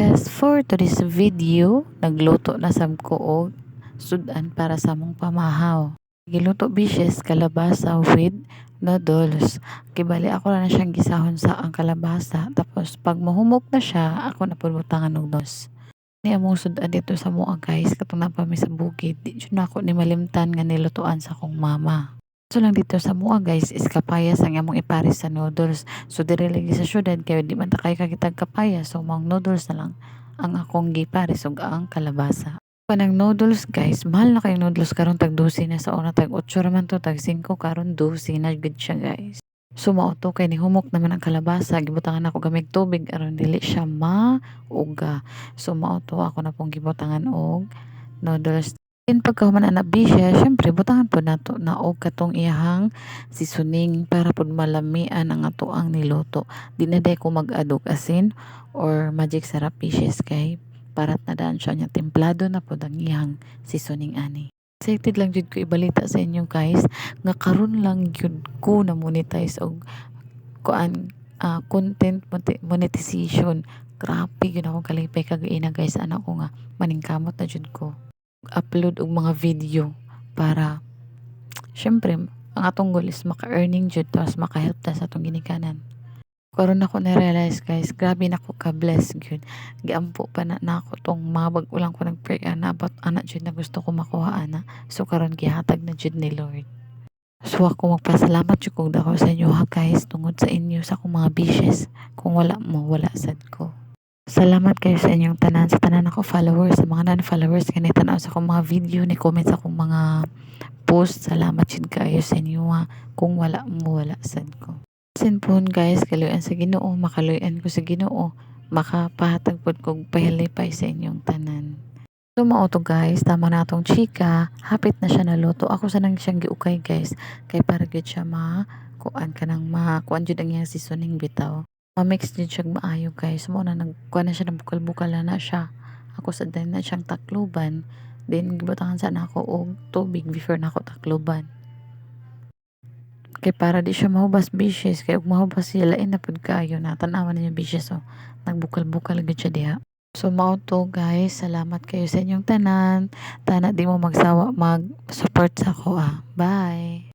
Yes, for today's video, nagluto na sam ko og sudan para sa mong pamahaw. Giluto bishes kalabasa with noodles. Kibali ako na siyang gisahon sa ang kalabasa. Tapos pag mahumok na siya, ako na pagbutangan og noodles. Ni among sudan dito sa mua guys, katong napami sa bukid. Di jud na ako ni malimtan nga nilutuan sa akong mama. So lang dito sa mua guys is kapayas ang among ipares sa noodles. So dire lagi sa syudad kaya di man ta kay kakitag kapayas. So mga noodles na lang ang akong gipares ug ang kalabasa. Panang noodles guys, mahal na kay noodles karon tag 12 na sa una tag 8 raman to tag 5 karon 12 na gud siya guys. So mao to kay ni humok naman ang kalabasa gibutangan ako gamig tubig aron dili siya mauga. So mao to ako na pong gibutangan og noodles. Then pagkahuman na bisya, syempre butangan po nato na og katong iyahang seasoning para pud malamian ang atoang niluto. Di na day ko mag-adog asin or magic sarap fishes kay parat na daan siya nya templado na pud ang iyang seasoning ani. Excited lang jud ko ibalita sa inyo guys nga karon lang jud ko na monetize og kuan content monetization. Grabe yun akong kalipay kagaina guys anak ko nga maningkamot na jud ko upload og mga video para syempre ang atong goal is maka-earning jud tapos maka-help ta sa atong ginikanan. Karon ako na-realize guys, grabe na ko ka-bless gyud. Giampo pa na nako tong mga bag-o lang ko nag-pray ana about ana jud na gusto ko makuha ana. So karon gihatag na jud ni Lord. So ako magpasalamat jud kog dako sa inyo ha guys tungod sa inyo sa akong mga bishes. Kung wala mo, wala sad ko. Salamat kayo sa inyong tanan, sa tanan ako followers, sa mga non-followers kanay tanaw sa akong mga video, ni comment sa akong mga post. Salamat jud kayo sa inyo ha. Kung wala mo, wala sad ko. Sinpon guys, kaluyan sa Ginoo, makaluyan ko sa Ginoo, makapahatag pud kog pahilipay sa inyong tanan. So mao to guys, tama na atong chika, hapit na siya naluto. Ako sa nang siyang giukay guys, kay para gyud siya kuan kanang kuan jud ang iyang seasoning bitaw. Ma-mix din siya maayo guys. Mo na nagkuha na siya ng bukal-bukal na siya. Ako sa din na siyang takluban. Then gibutangan sa ako og tubig before na ako takluban. Kay para di siya mahubas bishes. Kay ug mahubas siya lain na pud kaayo na tan-awan ninyo bishes so nagbukal-bukal gud siya diha. So mao to guys, salamat kayo sa inyong tanan. Tana di mo magsawa mag-support sa ako ah. Bye.